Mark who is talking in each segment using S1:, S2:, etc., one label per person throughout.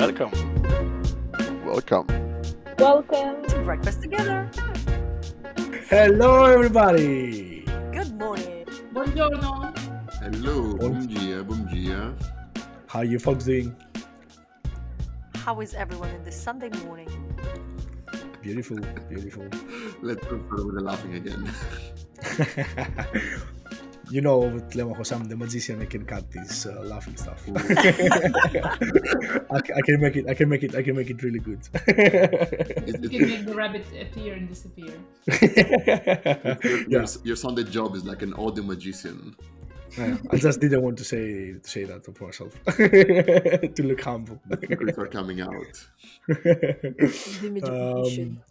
S1: Welcome.
S2: Welcome.
S3: Welcome.
S4: To breakfast together.
S5: Hello, everybody.
S4: Good morning.
S3: Buongiorno.
S2: Hello, bom dia, bom dia.
S5: How you folks doing?
S4: How is everyone in this Sunday morning?
S5: Beautiful, beautiful.
S2: Let's go with the laughing again.
S5: You know, with Lemon I'm the magician. I can cut this laughing stuff. I can make it. I can make it. I can make it really good.
S3: You can make the rabbit appear and disappear.
S5: Yeah,
S2: Your Sunday job is like an audio magician.
S5: yeah. I just didn't want to say that for myself to look humble.
S2: The secrets are coming out.
S4: The magician.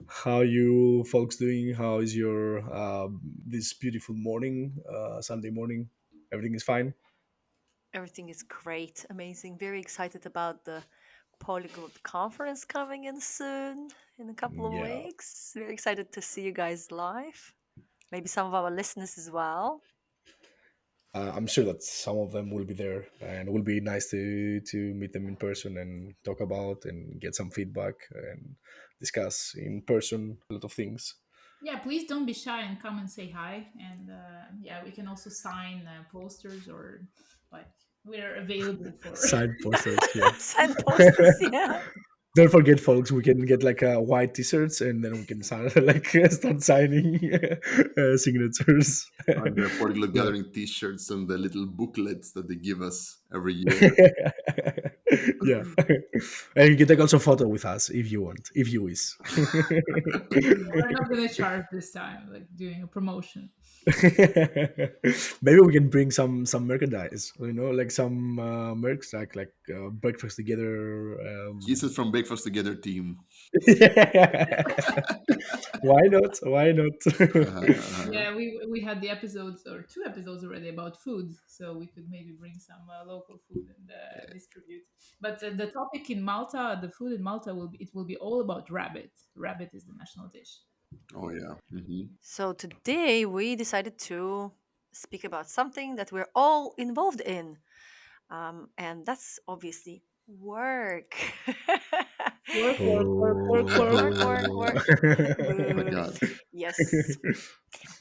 S5: How you folks doing? How is your this beautiful morning, Sunday morning? Everything is fine.
S4: Everything is great, amazing. Very excited about the Polyglot conference coming in soon, in a couple of
S5: Yeah,
S4: weeks. Very excited to see you guys live. Maybe some of our listeners as well.
S5: I'm sure that some of them will be there, and it will be nice to meet them in person and talk about and get some feedback and discuss in person a lot of things.
S3: Yeah, please don't be shy and come and say hi. And yeah, we can also sign posters or like we're available for.
S5: Side posters, yeah.
S4: Send posters, yeah.
S5: Don't forget, folks, we can get like white t-shirts, and then we can like start signing signatures.
S2: And the Polyglot
S5: Yeah.
S2: Gathering t-shirts and the little booklets that they give us every year.
S5: Yeah, and you can take also photo with us if you want, if you wish.
S3: We're not gonna charge this time, like doing a promotion.
S5: Maybe we can bring some merchandise, like some merch, breakfast together.
S2: Kisses from Breakfast Together team.
S5: Why not? Why not?
S2: Uh,
S3: Yeah, we had the episodes or two episodes already about food, so we could maybe bring some local food and distribute. But the topic in Malta, the food in Malta will be all about rabbit. Rabbit is the national dish.
S2: oh yeah.
S4: So today we decided to speak about something that we're all involved in. And that's obviously work. Work, work,
S5: Oh.
S4: work.
S2: Oh my
S4: Boo.
S2: god.
S4: Yes.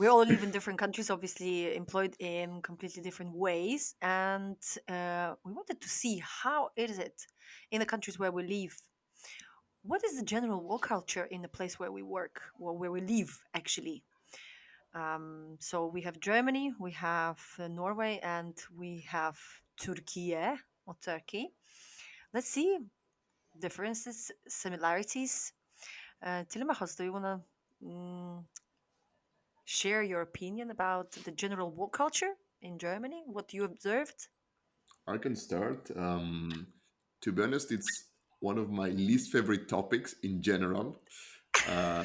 S4: We all live in different countries, obviously employed in completely different ways. And we wanted to see how is it in the countries where we live. What is the general work culture in the place where we work or where we live, actually? So we have Germany, we have Norway, and we have Turkey or Turkey. Let's see differences, similarities. Telemachos, do you want to share your opinion about the general work culture in Germany? What you observed?
S2: I can start. To be honest, it's one of my least favorite topics in general. Uh,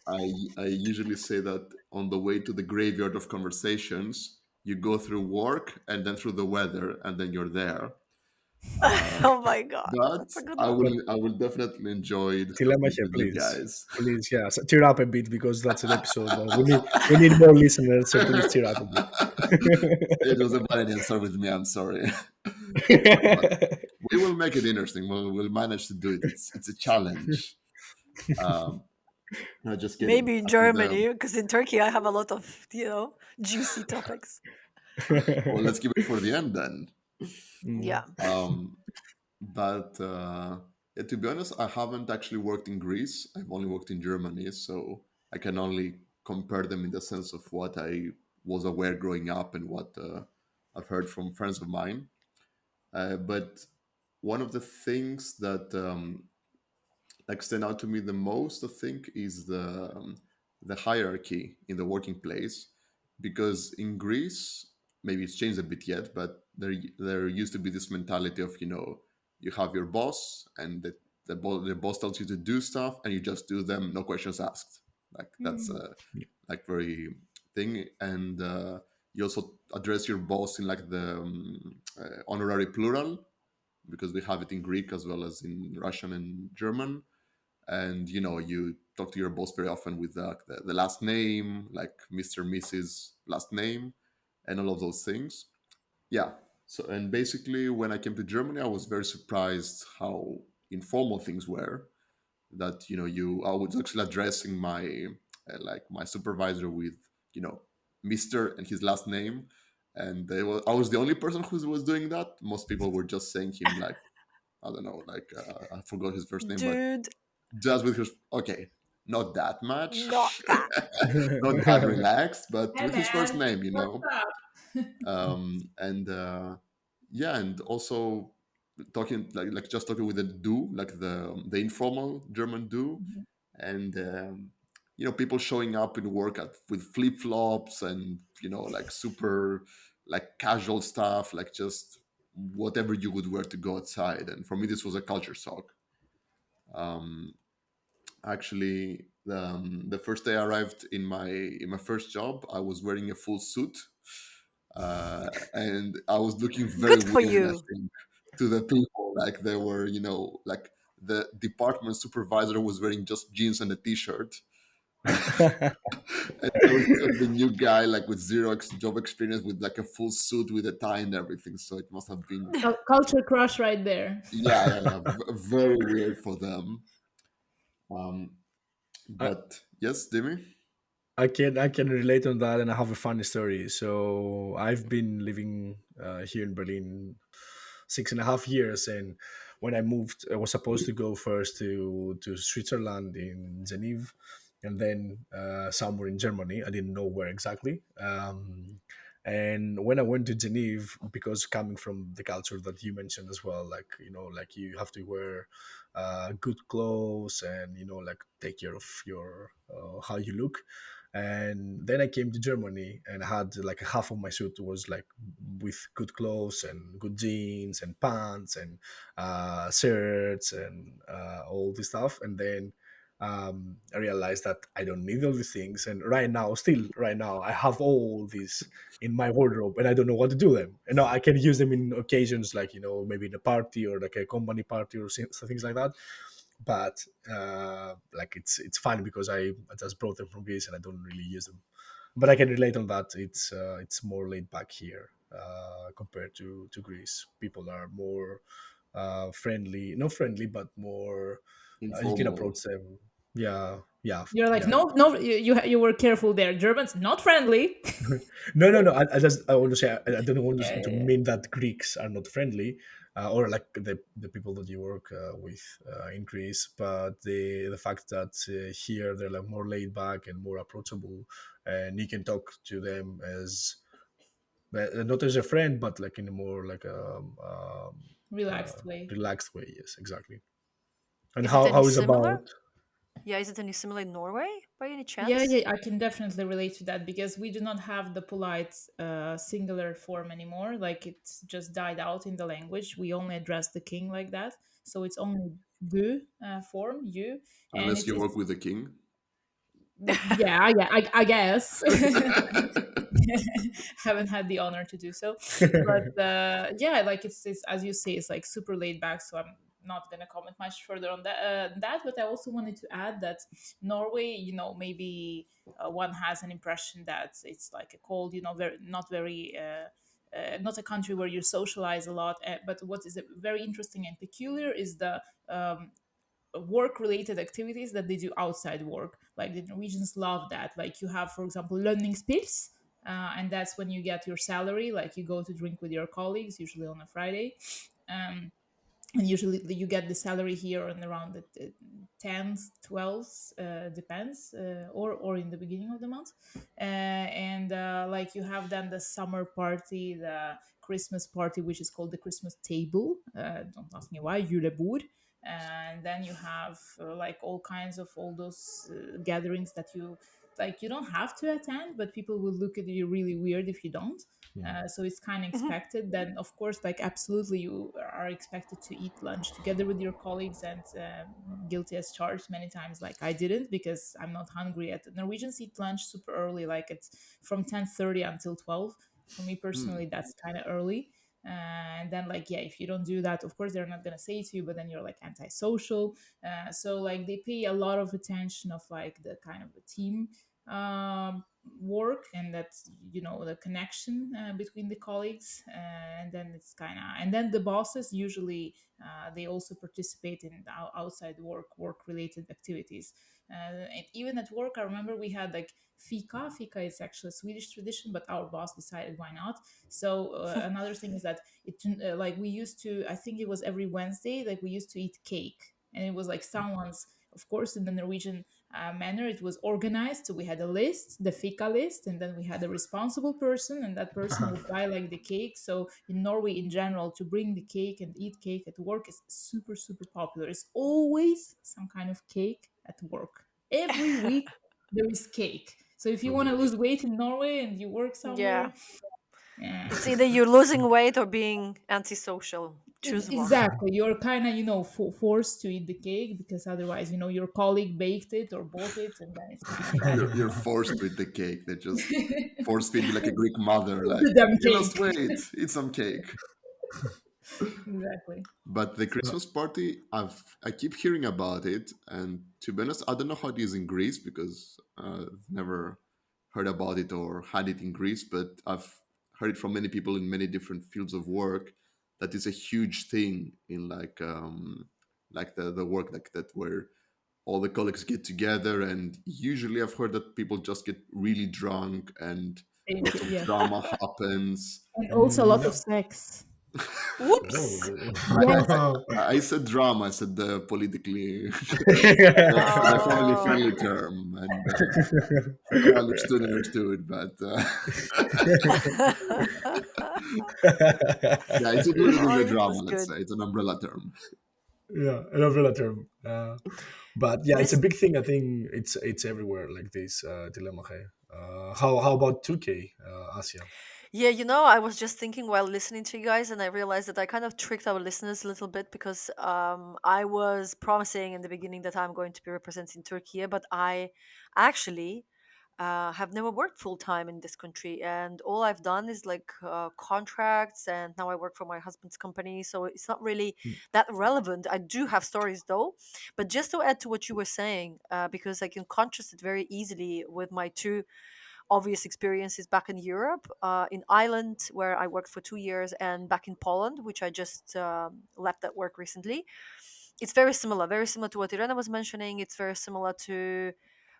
S2: I usually say that on the way to the graveyard of conversations, you go through work and then through the weather, and then you're there. Uh,
S4: Oh my god,
S2: but
S4: that's a good
S2: I
S4: one.
S5: But
S2: will definitely enjoy discussing
S5: Telemacha,
S2: with you
S5: please,
S2: guys.
S5: please, yeah, so cheer up a bit because that's an episode. We need more listeners, so please cheer up a bit.
S2: It was a bad answer with me. I'm sorry, but we will make it interesting. We'll manage to do it. It's a challenge. Um, no, just kidding.
S4: Maybe in
S2: And,
S4: Germany, because in Turkey I have a lot of, juicy topics.
S2: well, let's keep it for the end then.
S5: Mm.
S4: Yeah.
S2: Um, but yeah, to be honest, I haven't actually worked in Greece. I've only worked in Germany, so I can only compare them in the sense of what I was aware growing up and what I've heard from friends of mine. But one of the things that like stand out to me the most, I think, is the hierarchy in the working place, because in Greece, maybe it's changed a bit yet, but there used to be this mentality of you have your boss and the boss tells you to do stuff and you just do them, no questions asked. Like that's like very thing, and you also address your boss in like the honorary plural, because we have it in Greek as well as in Russian and German. And you talk to your boss very often with the last name, like Mr. Mrs. last name, and all of those things. Yeah. So, and basically, when I came to Germany, I was very surprised how informal things were. That I was actually addressing my like my supervisor with Mister and his last name, and I was the only person who was doing that. Most people were just saying him like, I don't know, like I forgot his first name, but
S4: Dude,
S2: just with his okay, not that
S4: not
S2: much,
S4: that.
S2: not that relaxed, but
S3: Hey
S2: with his first
S3: man,
S2: name,
S3: what's up?
S2: and yeah, and also talking like just talking with the do, like the informal German do,
S3: Mhm.
S2: and people showing up in work with flip flops and like super like casual stuff, like just whatever you would wear to go outside. And for me, this was a culture shock. Um, Actually, the first day I arrived in my first job, I was wearing a full suit, and I was looking very
S4: Good for
S2: weird, I
S4: you.
S2: think, to the people. Like they were, like the department supervisor was wearing just jeans and a t-shirt, and there was just the new guy like with zero job experience with like a full suit with a tie and everything. So it must have been,
S3: Culture crush right there.
S2: yeah, yeah, yeah, very weird for them. Um,
S5: I,
S2: but yes, Demi.
S5: I can relate on that, and I have a funny story. So I've been living here in Berlin 6.5 years, and when I moved, I was supposed to go first to Switzerland in Geneva, and then somewhere in Germany. I didn't know where exactly. And when I went to Geneva, because coming from the culture that you mentioned as well, like like you have to wear good clothes, and like take care of your how you look. And then I came to Germany, and I had like half of my suit was like with good clothes and good jeans and pants and shirts and all this stuff. And then I realized that I don't need all these things. And right now, still right now, I have all these in my wardrobe, and I don't know what to do them. And now I can use them in occasions like maybe in a party or like a company party or things like that. But like it's fun because I just brought them from Greece and I don't really use them. But I can relate on that. It's more laid back here compared to Greece. People are more friendly, not friendly, but more. You can
S2: Informal.
S5: approach them. Yeah, yeah,
S3: You're like,
S5: yeah.
S3: no, no, you were careful there. Germans not friendly.
S5: No, no, no. I want to say I don't want to
S3: Yeah.
S5: mean that Greeks are not friendly, or like the people that you work with in Greece, but the fact that here they're like more laid back and more approachable, and you can talk to them as not as a friend, but like in a more like
S3: Relaxed way.
S5: relaxed way. Yes, exactly. And
S4: Is it any
S5: how is
S4: similar?
S5: about?
S4: Yeah, is it any similar in Norway by any
S3: Yeah,
S4: chance?
S3: yeah, I can definitely relate to that because we do not have the polite singular form anymore. Like it's just died out in the language. We only address the king like that, so it's only the form you, and
S2: Unless you work
S3: it's
S2: with the king.
S3: yeah, yeah, I guess. Haven't had the honor to do so, but yeah, like it's as you say, it's like super laid back. So I'm not gonna comment much further on that. But I also wanted to add that Norway, maybe one has an impression that it's like a cold, very not very. Not a country where you socialize a lot, but what is very interesting and peculiar is the work related activities that they do outside work. Like the Norwegians love that. Like you have, for example, lønningspils, and that's when you get your salary. Like you go to drink with your colleagues, usually on a Friday. Um, and usually you get the salary here on around the 10th 12th, depends, or in the beginning of the month, and like you have then the summer party, the Christmas party, which is called the Christmas table. Don't ask me why, julebord. And then you have like all kinds of all those gatherings that you don't have to attend, but people will look at you really weird if you don't. So it's kind of
S4: Mhm.
S3: expected. Then, of course, like absolutely, you are expected to eat lunch together with your colleagues, and guilty as charged many times. Like I didn't because I'm not hungry. At Norwegians eat lunch super early, like it's from 10:30 until 12. For me
S2: Hmm.
S3: personally, that's kind of early. And then, like, yeah, if you don't do that, of course, they're not gonna say to you, but then you're like antisocial. So, like, they pay a lot of attention of like the kind of the team. work, and that's, the connection between the colleagues, and then it's kind of, and then the bosses usually, they also participate in the outside work related activities. And even at work, I remember we had like fika is actually a Swedish tradition, but our boss decided why not. So another thing is that like we used to, I think it was every Wednesday, like we used to eat cake, and it was like someone's, of course, in the Norwegian manner, it was organized. So we had a list, the fika list, and then we had a responsible person, and that person would buy like the cake. So in Norway in general, to bring the cake and eat cake at work is super, super popular. It's always some kind of cake at work. Every week there is cake. So if you want to
S5: Okay.
S3: lose weight in Norway and you work
S4: Yeah.
S3: somewhere, yeah.
S4: It's either you're losing weight or being antisocial. Choose one.
S3: Exactly. You're kind of, forced to eat the cake because otherwise, your colleague baked it or bought it, and then it's kind of bad.
S2: You're forced to eat the cake. They just force feed you like a Greek mother, like
S3: The damn
S2: you lost
S3: cake.
S2: weight, eat some cake.
S3: Exactly.
S2: But the Christmas party, I keep hearing about it, and to be honest, I don't know how it is in Greece because I've never heard about it or had it in Greece. But I've heard it from many people in many different fields of work that is a huge thing in like the work like that where all the colleagues get together, and usually I've heard that people just get really drunk and lots of
S3: Yes.
S2: drama happens.
S3: And also a lot of
S5: No.
S3: sex.
S4: Whoops.
S3: Yes.
S5: Oh.
S2: I said drama. I said the politically the family
S4: Oh.
S2: friendly term, and whoever understood understood. But yeah, it's included in
S4: Oh,
S2: the
S4: that
S2: drama.
S4: was
S2: Let's
S4: good.
S2: say it's an umbrella term.
S5: Yeah, an umbrella term. But yeah, it's a
S4: This
S5: big thing. I think it's everywhere like this dilemma. Hey? How about Turkey, Asia?
S4: Yeah, I was just thinking while listening to you guys, and I realized that I kind of tricked our listeners a little bit because I was promising in the beginning that I'm going to be representing Turkey, but I actually have never worked full time in this country, and all I've done is like contracts, and now I work for my husband's company, so it's not really that relevant. I do have stories though, but just to add to what you were saying, because I can contrast it very easily with my two obvious experiences back in Europe, in Ireland, where I worked for 2 years, and back in Poland, which I just left that work recently. It's very similar to what Irena was mentioning. It's very similar to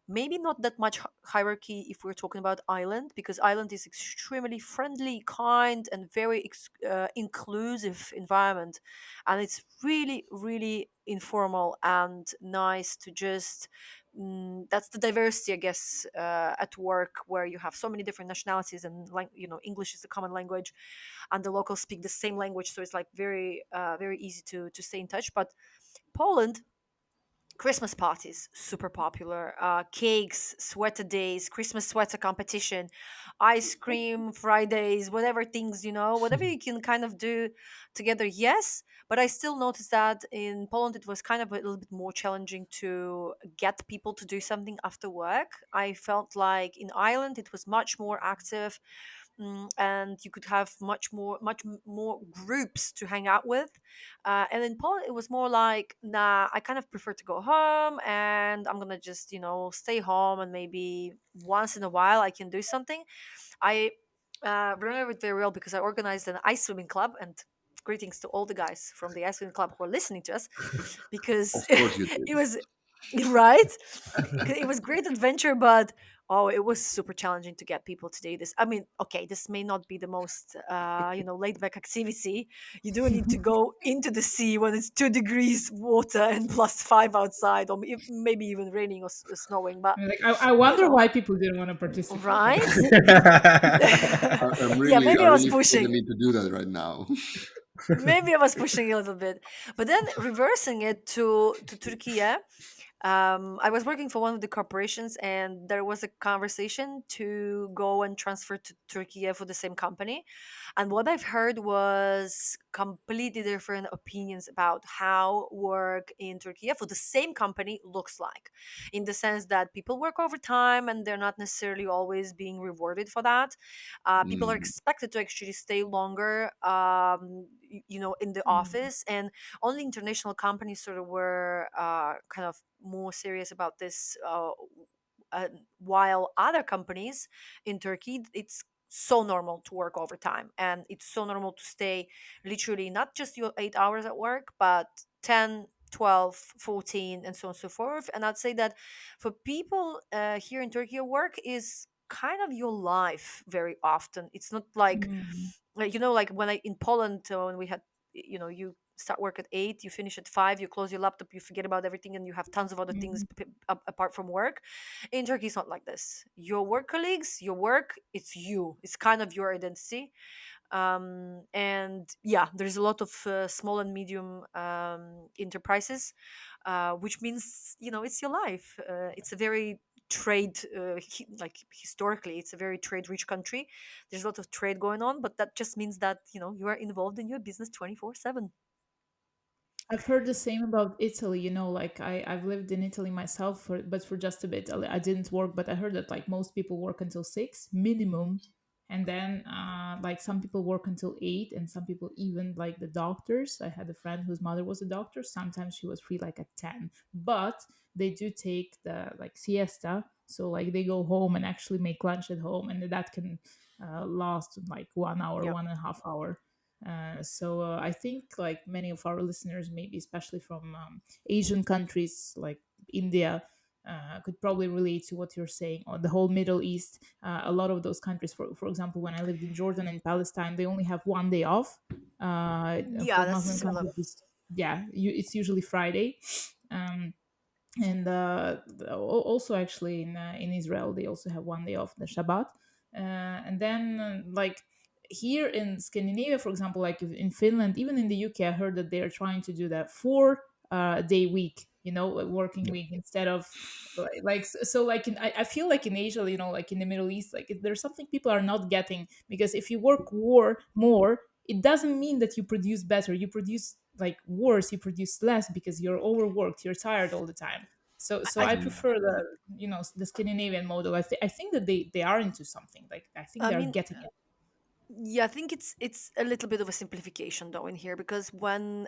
S4: maybe not that much hierarchy if we're talking about Ireland, because Ireland is extremely friendly, kind, and very inclusive environment, and it's really, really informal and nice to just that's the diversity, I guess, at work, where you have so many different nationalities, and like English is the common language, and the locals speak the same language, so it's like very very easy to stay in touch. But Poland, Christmas parties, super popular. Cakes, sweater days, Christmas sweater competition, ice cream Fridays, whatever things, whatever you can kind of do together, yes. But I still noticed that in Poland, it was kind of a little bit more challenging to get people to do something after work. I felt like in Ireland, it was much more active, and you could have more groups to hang out with. And in Poland, it was more like, nah, I kind of prefer to go home, and I'm gonna just stay home, and maybe once in a while I can do something. I remember it very well because I organized an ice swimming club, and greetings to all the guys from the ice swimming club who are listening to us, because
S2: Of course you
S4: it
S2: did.
S4: was right. 'Cause it was great adventure, but oh, it was super challenging to get people to do this. I mean, okay, this may not be the most laid back activity. You do need to go into the sea when it's 2 degrees water and +5 outside, or maybe even raining or snowing. But
S3: Like, I wonder why people didn't want to participate.
S4: right.
S2: I'm
S4: Yeah,
S2: really,
S4: maybe
S2: I
S4: I was
S2: really feel the
S4: pushing.
S2: need to do that right now.
S4: Maybe I was pushing a little bit, but then reversing it to Turkey. I was working for one of the corporations, and there was a conversation to go and transfer to Turkey for the same company. And what I've heard was completely different opinions about how work in Turkey for the same company looks like, in the sense that people work overtime and they're not necessarily always being rewarded for that. People are
S2: Mm,
S4: expected to actually stay longer, in the
S3: Mm.
S4: office, and only international companies sort of were kind of more serious about this. while other companies in Turkey, it's so normal to work overtime, and it's so normal to stay literally not just your 8 hours at work, but 10, 12, 14, and so on and so forth. And I'd say that for people here in Turkey, work is kind of your life very often. It's not
S3: Mm,
S4: like when I in Poland, when we had, you start work at 8, you finish at 5, you close your laptop, you forget about everything, and you have tons of other things
S3: mm.
S4: apart from work. In Turkey, it's not like this. Your work colleagues, your work, it's you. It's kind of your identity. And yeah, there's a lot of small and medium enterprises, which means it's your life. It's a very trade like historically, it's a very trade rich country. There's a lot of trade going on, but that just means that you are involved in your business 24/7.
S3: I've heard the same about Italy. Like I've lived in Italy myself, but for just a bit. I didn't work, but I heard that like most people work until 6 minimum, and then like some people work until 8, and some people even like the doctors. I had a friend whose mother was a doctor. Sometimes she was free like at 10, but they do take the like siesta, so like they go home and actually make lunch at home, and that can last like 1 hour,
S4: Yeah.
S3: 1.5 hour. So I think like many of our listeners, maybe especially from Asian countries like India, could probably relate to what you're saying. Or the whole Middle East, a lot of those countries, for example, when I lived in Jordan and Palestine, they only have one day off.
S4: Yeah,
S3: For
S4: that's
S3: Muslim
S4: similar.
S3: countries, yeah, it's usually Friday. Um, and also actually in Israel they also have one day off, the Shabbat. And then like here in Scandinavia, for example, like in Finland, even in the UK, I heard that they're trying to do that 4 day week, a working
S5: Yeah.
S3: week instead of so like I feel like in Asia, like in the Middle East, like there's something people are not getting, because if you work more, it doesn't mean that you produce better. You produce like worse, you produce less because you're overworked, you're tired all the time. So
S4: I,
S3: I
S2: Hmm.
S3: prefer the Scandinavian model. I think that they are into something. Like I think
S4: I
S3: they're
S4: mean,
S3: getting it.
S4: yeah, I think it's a little bit of a simplification though in here, because when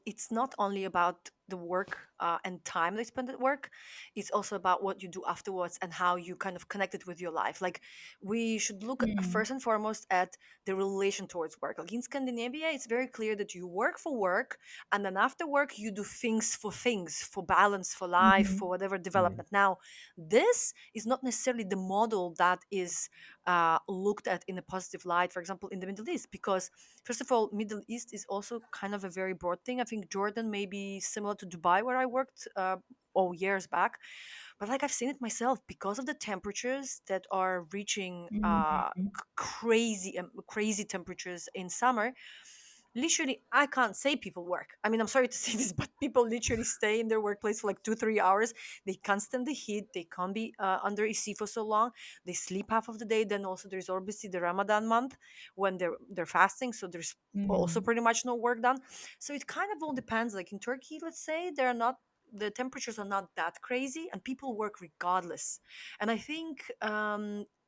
S4: it's not only about the work and time they spend at work, it's also about what you do afterwards and how you kind of connect it with your life. Like we should look
S3: Mm,
S4: first and foremost at the relation towards work. Like in Scandinavia, it's very clear that you work for work, and then after work you do things, for balance, for life,
S3: mhm,
S4: for whatever
S5: Mm.
S4: development. Now, this is not necessarily the model that is looked at in a positive light, for example, in the Middle East, because first of all, Middle East is also kind of a very broad thing. I think Jordan may be similar to Dubai, where I worked years back, but like I've seen it myself, because of the temperatures that are reaching
S3: mhm.
S4: crazy temperatures in summer. Literally, I can't say people work. I mean, I'm sorry to say this, but people literally stay in their workplace for like 2 3 hours. They can't stand the heat. They can't be under AC for so long. They sleep half of the day. Then also there's obviously the Ramadan month when they're fasting, so there's also
S3: Mm,
S4: pretty much no work done. So it kind of all depends. Like in Turkey, let's say, the temperatures are not that crazy, and people work regardless. And I think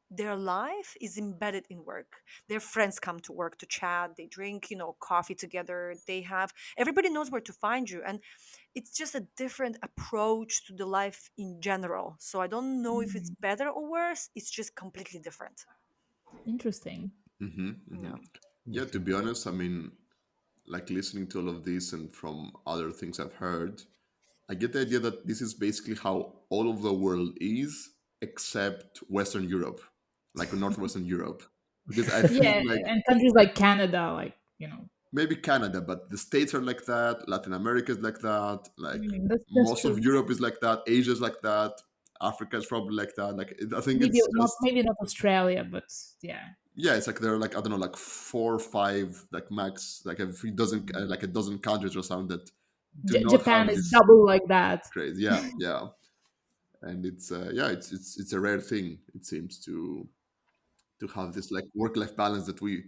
S4: their life is embedded in work. Their friends come to work to chat, they drink coffee together, they have everybody knows where to find you, and it's just a different approach to the life in general. So I don't know if it's
S3: mm.
S4: better or worse, it's just completely different.
S3: Interesting.
S2: Hmm. Hmm.
S4: Yeah.
S2: Yeah, to be honest, I mean, like listening to all of this and from other things I've heard, I get the idea that this is basically how all of the world is, except Western Europe, like Northwestern Europe. Because I think
S3: Yeah,
S2: like
S3: and countries like Canada, like
S2: maybe Canada, but the States are like that, Latin America is like that, like
S3: that's
S2: most of
S3: true.
S2: Europe is like that, Asia is like that, Africa is probably like that. Like I think
S3: Maybe
S2: it's
S3: not,
S2: just
S3: maybe not Australia, but yeah.
S2: yeah, it's like there are like I don't know, like 4 or 5 like max, like a few dozen, like a dozen countries or something that do not
S3: Japan
S2: have
S3: is
S2: this
S3: double like that.
S2: craze. Yeah, yeah, and it's yeah, it's a rare thing it seems to have this like work life balance that we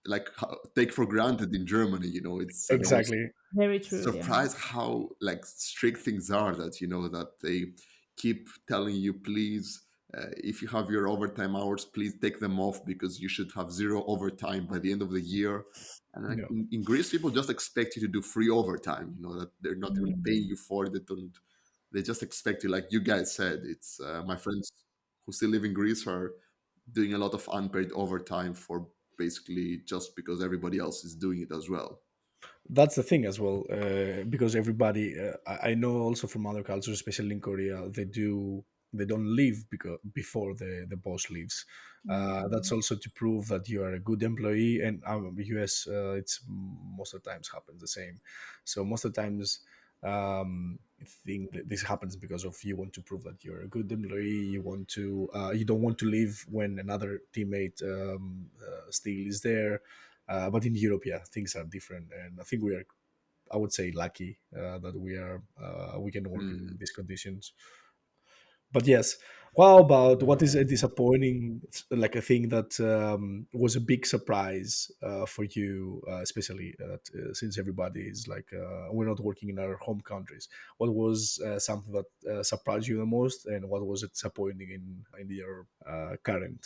S2: like take for granted in Germany. You know, it's I'm always
S5: Exactly.
S3: Very true. Yeah.
S2: surprised how like strict things are, that you know that they keep telling you, please, if you have your overtime hours, please take them off because you should have zero overtime by the end of the year. And like
S5: Yeah.
S2: in Greece, people just expect you to do free overtime, you know, that they're not even paying
S3: Mm.
S2: you for it. They don't they just expect you, like you guys said. It's my friends who still live in Greece are doing a lot of unpaid overtime for basically just because everybody else is doing it as well.
S5: That's the thing as well, because everybody, I know also from other cultures, especially in Korea, they don't leave because before the boss leaves. That's
S3: Mm.
S5: also to prove that you are a good employee, and US, it's most of the times happens the same. So most of the times, I think that this happens because of you want to prove that you're a good employee. You don't want to leave when another teammate still is there. But in Europe, yeah, things are different, and I think we are, I would say, lucky that we can work in
S2: Mm.
S5: these conditions. But yes, how about what is a disappointing, like a thing that was a big surprise for you, especially since everybody is like we're not working in our home countries. What was something that surprised you the most, and what was it disappointing in your current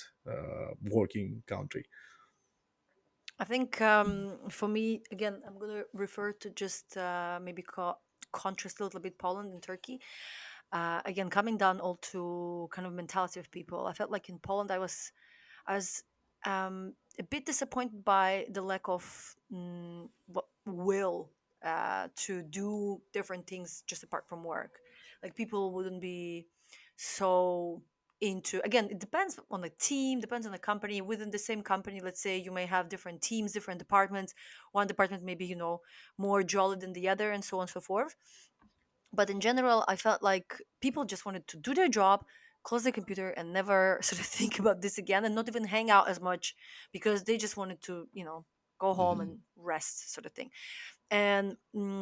S5: working country?
S4: I think for me, again, I'm going to refer to just maybe contrast a little bit Poland and Turkey. Again, coming down all to kind of mentality of people, I felt like in Poland I was a bit disappointed by the lack of will to do different things just apart from work. Like people wouldn't be so into, again, it depends on the team, depends on the company. Within the same company, let's say you may have different teams, different departments. One department maybe, more jolly than the other, and so on and so forth. But in general, I felt like people just wanted to do their job, close the computer, and never sort of think about this again, and not even hang out as much, because they just wanted to, go home
S2: Hmm.
S4: and rest, sort of thing. And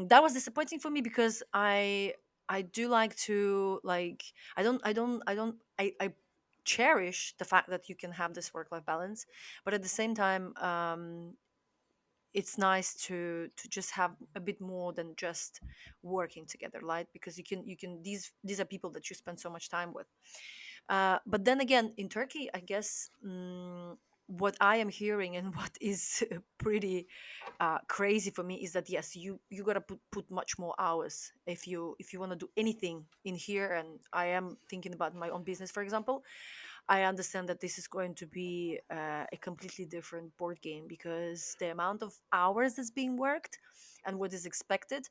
S4: that was disappointing for me, because I do like to, like, I cherish the fact that you can have this work life balance, but at the same time, it's nice to just have a bit more than just working together, right? Because you can these are people that you spend so much time with. But then again, in Turkey, I guess, what I am hearing and what is pretty crazy for me is that, yes, you gotta put much more hours if you want to do anything in here. And I am thinking about my own business, for example. I understand that this is going to be a completely different board game, because the amount of hours that's being worked and what is expected,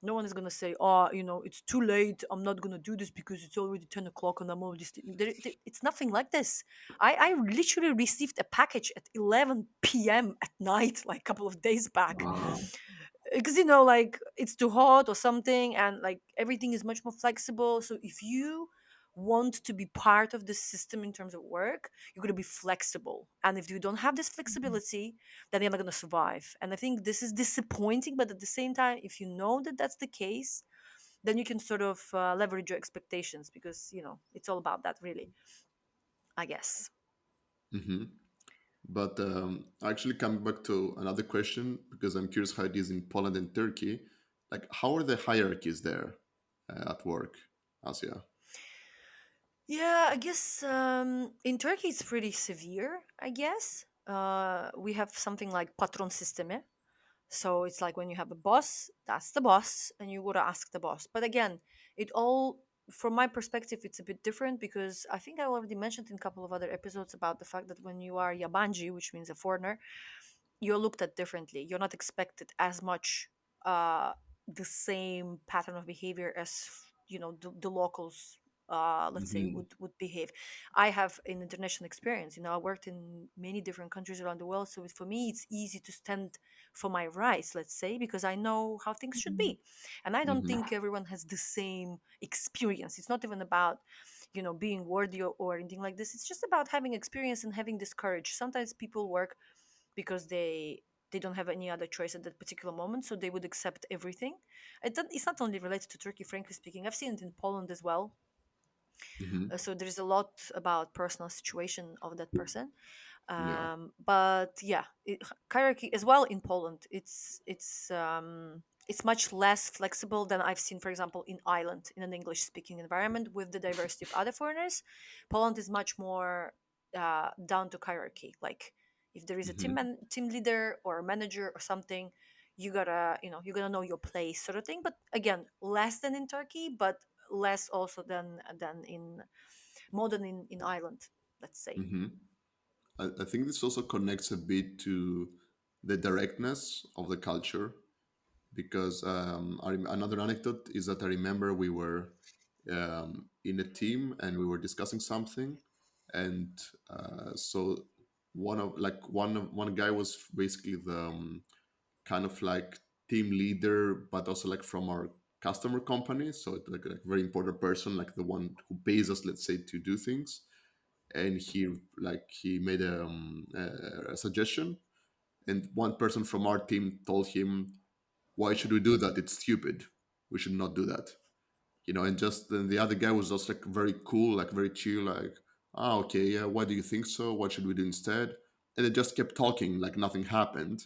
S4: no one is going to say, oh, it's too late, I'm not going to do this because it's already 10 o'clock and I'm already it's nothing like this. I literally received a package at 11 p.m. at night, like a couple of days back,
S2: Wow.
S4: because like it's too hot or something, and like everything is much more flexible. So if you want to be part of the system in terms of work, you're going to be flexible, and if you don't have this flexibility, then you're not going to survive. And I think this is disappointing, but at the same time, if you know that that's the case, then you can sort of leverage your expectations, because it's all about that, really, I guess.
S2: Hmm. But actually, coming back to another question, because I'm curious how it is in Poland and Turkey. Like, how are the hierarchies there at work, Asia?
S4: Yeah, I guess in Turkey it's pretty severe, I guess. We have something like patron system. So it's like when you have a boss, that's the boss, and you gotta ask the boss. But again, it all, from my perspective, it's a bit different, because I think I already mentioned in a couple of other episodes about the fact that when you are yabanji, which means a foreigner, you're looked at differently. You're not expected as much uh, the same pattern of behavior as the locals. Let's say
S2: Hmm.
S4: would behave. I have an international experience. I worked in many different countries around the world, so for me, it's easy to stand for my rights. Let's say, because I know how things should be, and I don't
S2: Hmm.
S4: think everyone has the same experience. It's not even about being worthy or anything like this. It's just about having experience and having this courage. Sometimes people work because they don't have any other choice at that particular moment, so they would accept everything. It's not only related to Turkey, frankly speaking. I've seen it in Poland as well.
S2: Hmm.
S4: So there's a lot about personal situation of that person.
S2: Yeah.
S4: But yeah, hierarchy as well in Poland. It's much less flexible than I've seen, for example, in Ireland, in an English speaking environment with the diversity of other foreigners. Poland is much more down to hierarchy. Like if there is a
S2: Hmm.
S4: team leader or a manager or something, you gotta you gotta know your place, sort of thing. But again, less than in Turkey, but less also than in modern in Ireland, let's say.
S2: Hmm. I think this also connects a bit to the directness of the culture, because another anecdote is that I remember we were in a team and we were discussing something, and so one guy was basically the kind of like team leader, but also like from our customer company, so like very important person, like the one who pays us, let's say, to do things. And he made a suggestion, and one person from our team told him, why should we do that? It's stupid. We should not do that. And just then the other guy was just like very cool, like very chill, like, okay, yeah, why do you think so? What should we do instead? And they just kept talking like nothing happened.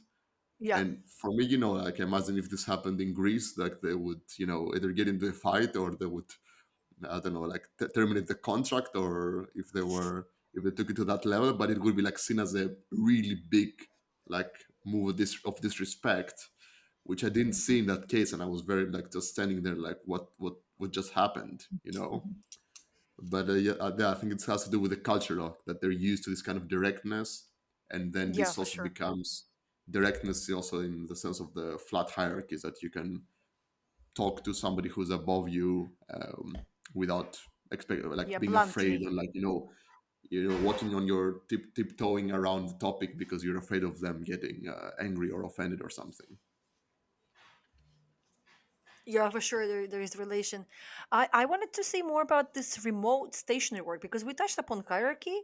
S4: Yeah,
S2: And for me, like imagine if this happened in Greece, like they would, either get into a fight, or they would, I don't know, like terminate the contract, or if they took it to that level. But it would be like seen as a really big like move of disrespect, which I didn't see in that case, and I was very like just standing there like what just happened. But yeah, I think it has to do with the culture that they're used to this kind of directness, and then
S4: yeah,
S2: this
S4: for
S2: also
S4: sure.
S2: becomes directness also in the sense of the flat hierarchies, that you can talk to somebody who's above you without like
S4: Yeah,
S2: being afraid,
S4: bluntly.
S2: or like walking on your tiptoeing around the topic because you're afraid of them getting angry or offended or something.
S4: Yeah, for sure. There is relation. I wanted to say more about this remote stationary work because we touched upon hierarchy,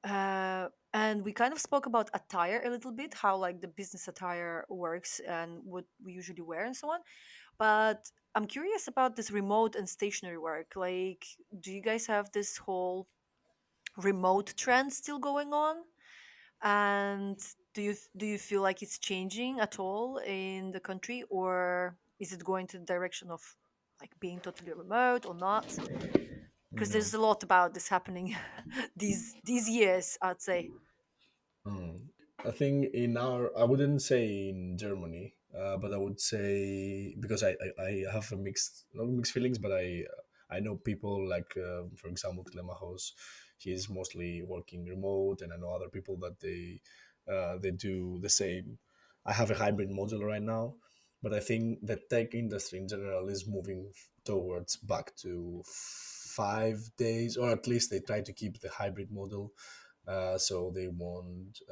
S4: and we kind of spoke about attire a little bit, how like the business attire works and what we usually wear and so on. But I'm curious about this remote and stationary work. Like, do you guys have this whole remote trend still going on? And do you feel like it's changing at all in the country, or is it going to the direction of like being totally remote or not? Because
S5: No.
S4: there's a lot about this happening these years, I'd say.
S5: I think I wouldn't say in Germany, but I would say because I have a not mixed feelings, but I know people like, for example, Telemachos, he is mostly working remote, and I know other people that they do the same. I have a hybrid model right now, but I think the tech industry in general is moving towards back to 5 days, or at least they try to keep the hybrid model. So they want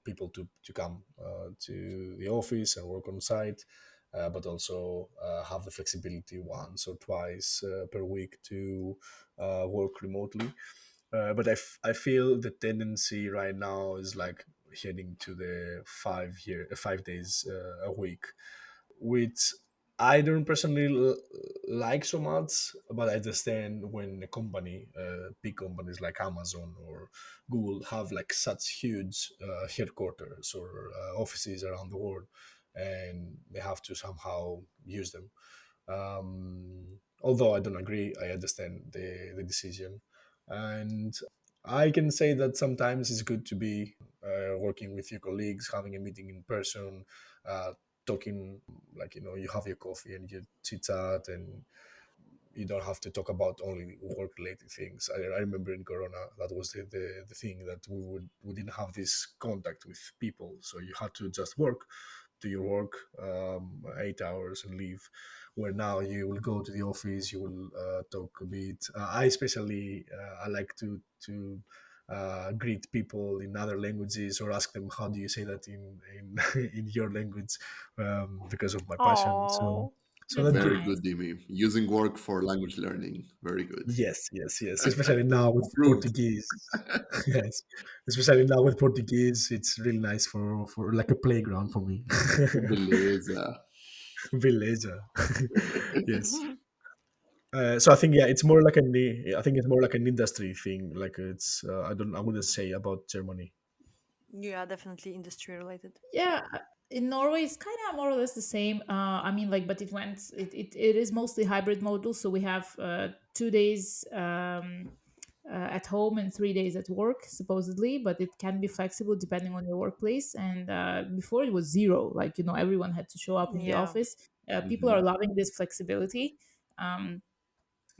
S5: people to come to the office and work on site, but also have the flexibility once or twice per week to work remotely. But I feel the tendency right now is like heading to the 5 days a week, which I don't personally like so much, but I understand when a company, big companies like Amazon or Google, have like such huge headquarters or offices around the world, and they have to somehow use them. Although I don't agree, I understand the decision, and I can say that sometimes it's good to be working with your colleagues, having a meeting in person, uh, talking, like, you have your coffee and you chit chat, and you don't have to talk about only work related things. I remember in Corona that was the thing, that we didn't have this contact with people, so you had to just do your work, 8 hours and leave. Where now you will go to the office, you will talk a bit. I especially I like to greet people in other languages, or ask them how do you say that in in your language, because of my passion. So
S4: Oh,
S5: so
S3: That's
S5: that's
S2: Very
S5: good.
S3: nice.
S2: good, Dimi. Using work for language learning. Very good.
S5: Yes, yes, yes. Especially now with
S2: Approved.
S5: Portuguese. Yes, especially now with Portuguese, it's really nice for like a playground for me.
S2: Beleza.
S5: Villager. Yes. So I think, yeah, it's more like I think it's more like an industry thing. Like, I wouldn't say about Germany.
S4: yeah, definitely industry related.
S3: Yeah, in Norway, it's kind of more or less the same. I mean, like, but it is mostly hybrid model. So we have 2 days at home and 3 days at work, supposedly, but it can be flexible depending on your workplace. And before it was zero, like, everyone had to show up in the
S4: Yeah.
S3: office. People are
S2: Hmm.
S3: loving this flexibility.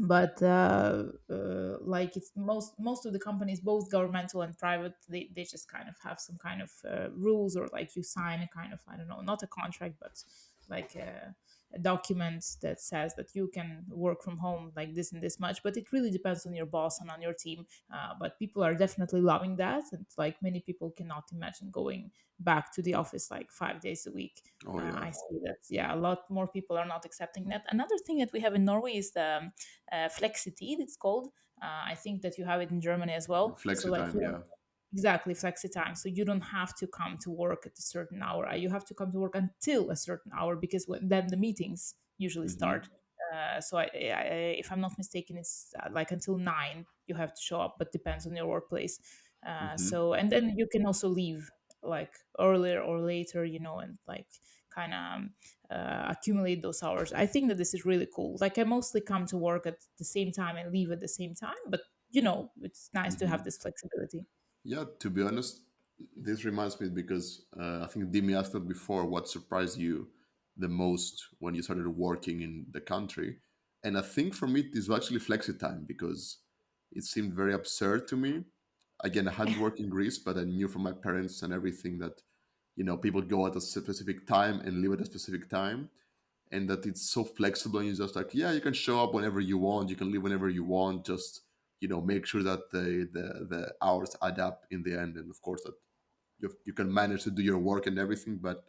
S3: But like it's most of the companies, both governmental and private, they just kind of have some kind of rules, or like you sign a kind of, I don't know, not a contract, but like a document that says that you can work from home like this and this much. But it really depends on your boss and on your team. But people are definitely loving that, and like many people cannot imagine going back to the office like 5 days a week.
S2: Oh yeah,
S3: I see that, yeah, a lot more people are not accepting that. Another thing that we have in Norway is the flexity, it's called. I think that you have it in Germany as well. So
S2: flexi
S3: like
S2: time.
S3: you
S2: Yeah.
S3: exactly, flexi time. So you don't have to come to work at a certain hour. You have to come to work until a certain hour, because then the meetings usually
S2: Hmm.
S3: start. If I'm not mistaken, it's like until 9 you have to show up, but depends on your workplace.
S2: Hmm.
S3: So and then you can also leave like earlier or later, and like kind of accumulate those hours. I think that this is really cool. Like I mostly come to work at the same time and leave at the same time, but it's nice to have
S2: Hmm.
S3: this flexibility.
S2: Yeah, to be honest, this reminds me because I think Dimi asked it before. What surprised you the most when you started working in the country? And I think for me, this was actually flexi time because it seemed very absurd to me. Again, I hadn't worked in Greece, but I knew from my parents and everything that people go at a specific time and leave at a specific time, and that it's so flexible. And you're just like, yeah, you can show up whenever you want, you can leave whenever you want. Just make sure that the hours add up in the end, and of course that you can manage to do your work and everything, but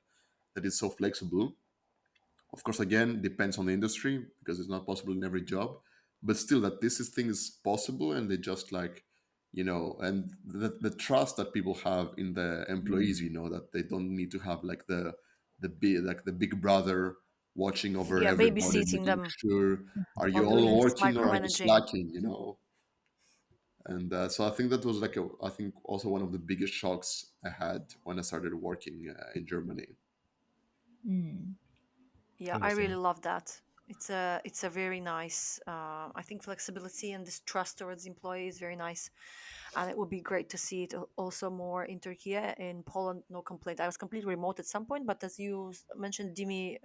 S2: that is so flexible. Of course, again, depends on the industry because it's not possible in every job, but still that thing is possible, and they just like, and the trust that people have in the
S3: Mm.
S2: employees, that they don't need to have like the big brother watching over
S4: Yeah,
S2: everybody,
S4: babysitting
S2: making
S4: them
S2: sure are
S4: or
S2: you
S4: doing
S2: all
S4: this
S2: working or are you
S4: micromanaging.
S2: slacking. And so I think that was like I think also one of the biggest shocks I had when I started working in Germany.
S3: Mm.
S4: Yeah, I really
S5: Understand.
S4: love that. It's a very nice. I think flexibility and this trust towards employees is very nice, and it would be great to see it also more in Turkey. In Poland, no complaint. I was completely remote at some point, but as you mentioned, Dimi,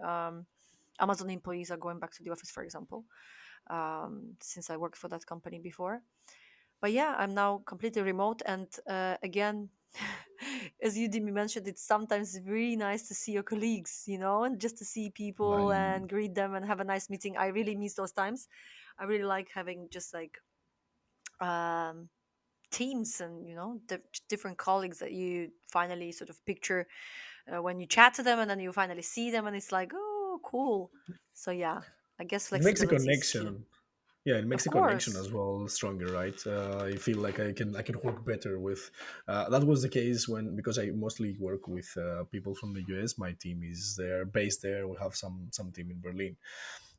S4: Amazon employees are going back to the office, for example, since I worked for that company before. But yeah, I'm now completely remote, and again, as you Dimi mentioned, it's sometimes really nice to see your colleagues, and just to see people
S5: Right.
S4: and greet them and have a nice meeting. I really miss those times. I really like having just like um, teams and different colleagues that you finally sort of picture when you chat to them, and then you finally see them, and it's like, oh, cool. So yeah, I guess
S5: It makes a
S4: flexibility is key.
S5: connection. Yeah, it makes
S4: Of
S5: the connection
S4: course.
S5: as well stronger, right? I feel like I can work better with. That was the case when because I mostly work with people from the US. My team is there, based there. We have some team in Berlin,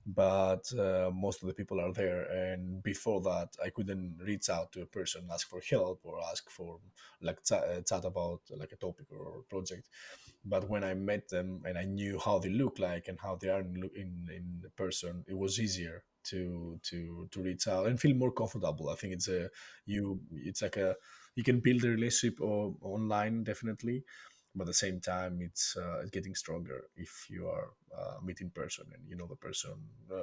S5: but most of the people are there. And before that, I couldn't reach out to a person, ask for help, or ask for like chat about like a topic or project. But when I met them and I knew how they look like and how they are in person, it was easier to reach out and feel more comfortable. I think it's like a you can build a relationship online definitely, but at the same time it's getting stronger if you are meet in person and you know the person.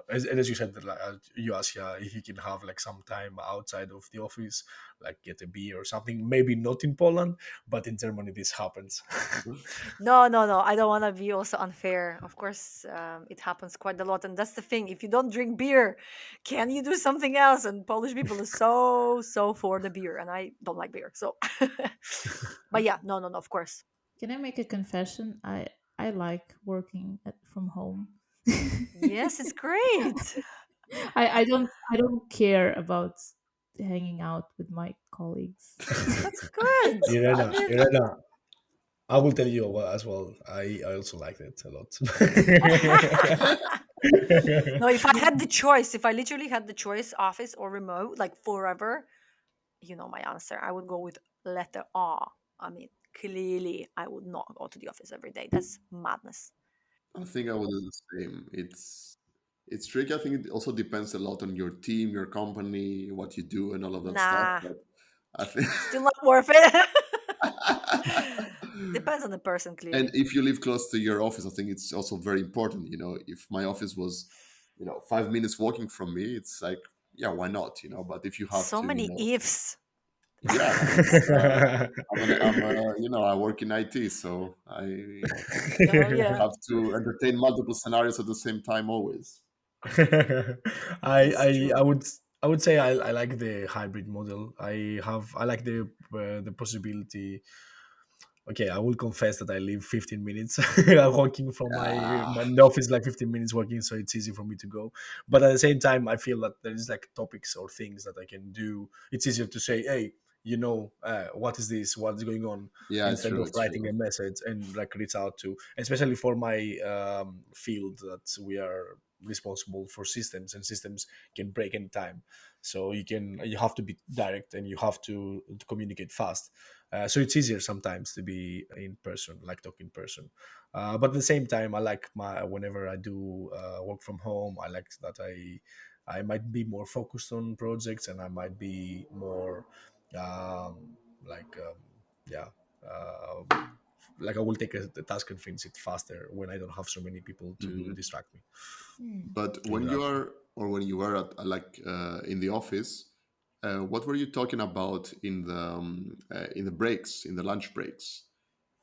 S5: As you said, like, you asked, yeah, if you can have like some time outside of the office, like get a beer or something. Maybe not in Poland, but in Germany this happens.
S4: No, no, no. I don't want to be also unfair. Of course, it happens quite a lot, and that's the thing. If you don't drink beer, can you do something else? And Polish people are so for the beer, and I don't like beer. So, but yeah, no, no, no. Of course,
S3: Can I make a confession? I like working from home.
S4: yes, it's great.
S3: I don't care about hanging out with my colleagues.
S4: That's good. I
S5: Irena,
S4: mean,
S5: Irena, I will tell you as well. I also liked it a lot.
S4: no. If I had the choice, if I literally had the choice, office or remote, like forever, you know my answer. I would go with letter R. I mean, clearly, I would not go to the office every day. That's madness.
S2: I think I would do the same. It's tricky. I think it also depends a lot on your team, your company, what you do, and all of that stuff.
S4: Nah,
S2: But I think,
S4: still not worth it. Depends on the person,
S2: and
S4: clearly.
S2: if you live close to your office, I think it's also very important. If my office was you know, 5 minutes walking from me, it's like, yeah, why not, you know? But if you have
S4: So
S2: to, you
S4: many
S2: know,
S4: ifs.
S2: yeah, you know, I work in IT, so I
S4: Oh yeah,
S2: have to entertain multiple scenarios at the same time always.
S4: it's
S5: I
S4: true.
S5: would say I like the hybrid model. I like the possibility. Okay, I will confess that I live 15 minutes walking from
S2: Yeah,
S5: my office, like 15 minutes walking, so it's easy for me to go. But at the same time, I feel that there is like topics or things that I can do. It's easier to say, hey, what is this? What's going on?
S2: yeah,
S5: Instead
S2: true,
S5: of
S2: it's
S5: writing
S2: true.
S5: a message and like reach out to, especially for my field that we are responsible for systems, and systems can break any time. So you have to be direct, and you have to communicate fast, so it's easier sometimes to be in person, like talk in person. But at the same time, I like my whenever I do work from home, I like that I might be more focused on projects, and I might be more like yeah. Like I will take a task and finish it faster when I don't have so many people to
S2: Hmm.
S5: distract me
S3: Hmm.
S2: But
S5: to
S2: when you
S5: interrupt me.
S2: are, or when you were at like in the office, what were you talking about in the breaks, in the lunch breaks?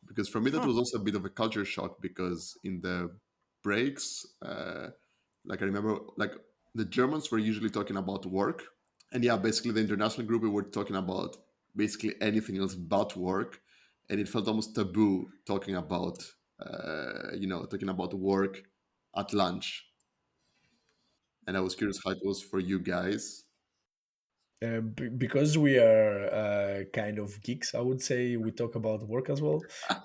S2: Because for me that was also a bit of a culture shock, because in the breaks, like I remember, like the Germans were usually talking about work, and yeah, basically the international group, we were talking about basically anything else but work, and it felt almost taboo talking about talking about work at lunch. And I was curious how it was for you guys.
S5: Because we are kind of geeks, I would say we talk about work as well.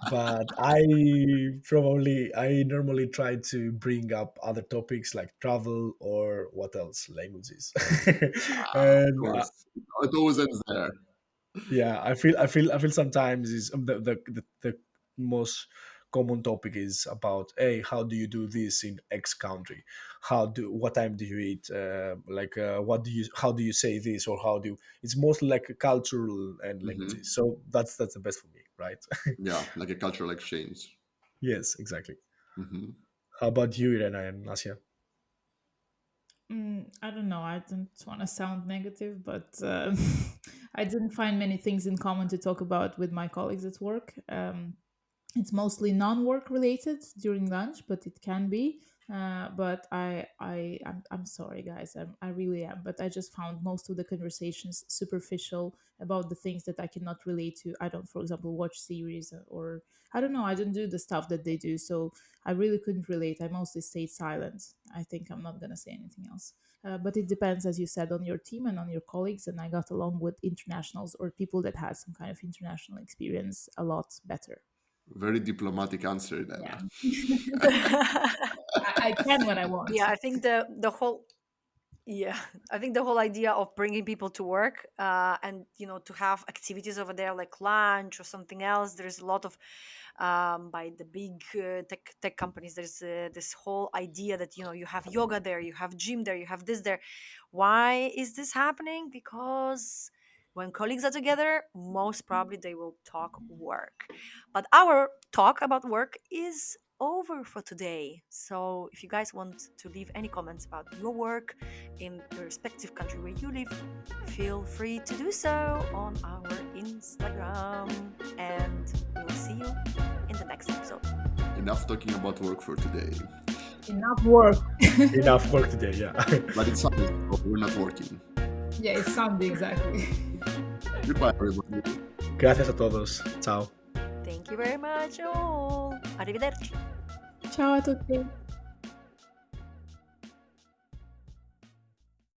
S5: But I normally try to bring up other topics like travel or what else, languages.
S2: Of
S5: And
S2: course, it always ends there.
S5: yeah, I feel sometimes is the most common topic is about, hey, how do you do this in X country? What time do you eat? What do you how do you say this, or how do it's mostly like cultural and languages.
S2: Hmm.
S5: So that's the best for me, right?
S2: Yeah, like a cultural exchange.
S5: Yes, exactly.
S2: Hmm.
S5: How about you, Irena and Asia?
S3: I don't know. I don't want to sound negative, but I didn't find many things in common to talk about with my colleagues at work. It's mostly non-work related during lunch, but it can be. But I'm sorry, guys. I really am. But I just found most of the conversations superficial about the things that I cannot relate to. I don't, for example, watch series, or I don't know. I don't do the stuff that they do, so I really couldn't relate. I mostly stayed silent. I think I'm not gonna say anything else. But it depends, as you said, on your team and on your colleagues. And I got along with internationals or people that had some kind of international experience a lot better.
S2: Very diplomatic answer,
S3: Yeah.
S2: Elena.
S3: I can when I want.
S4: Yeah, I think the whole yeah, I think the whole idea of bringing people to work, and to have activities over there like lunch or something else. There's a lot of by the big tech companies. There's this whole idea that you have yoga there, you have gym there, you have this there. Why is this happening? Because when colleagues are together, most probably they will talk work. But our talk about work is over for today. So if you guys want to leave any comments about your work in the respective country where you live, feel free to do so on our Instagram. And we'll see you in the next episode.
S2: Enough talking about work for today.
S3: Enough work.
S5: Enough work today, yeah.
S2: But it's Sunday, so we're not working.
S3: Yeah, it's Sunday exactly.
S2: Goodbye, everybody.
S5: Gracias a todos. Ciao.
S4: Thank you very much all. Arrivederci.
S3: Ciao a tutti.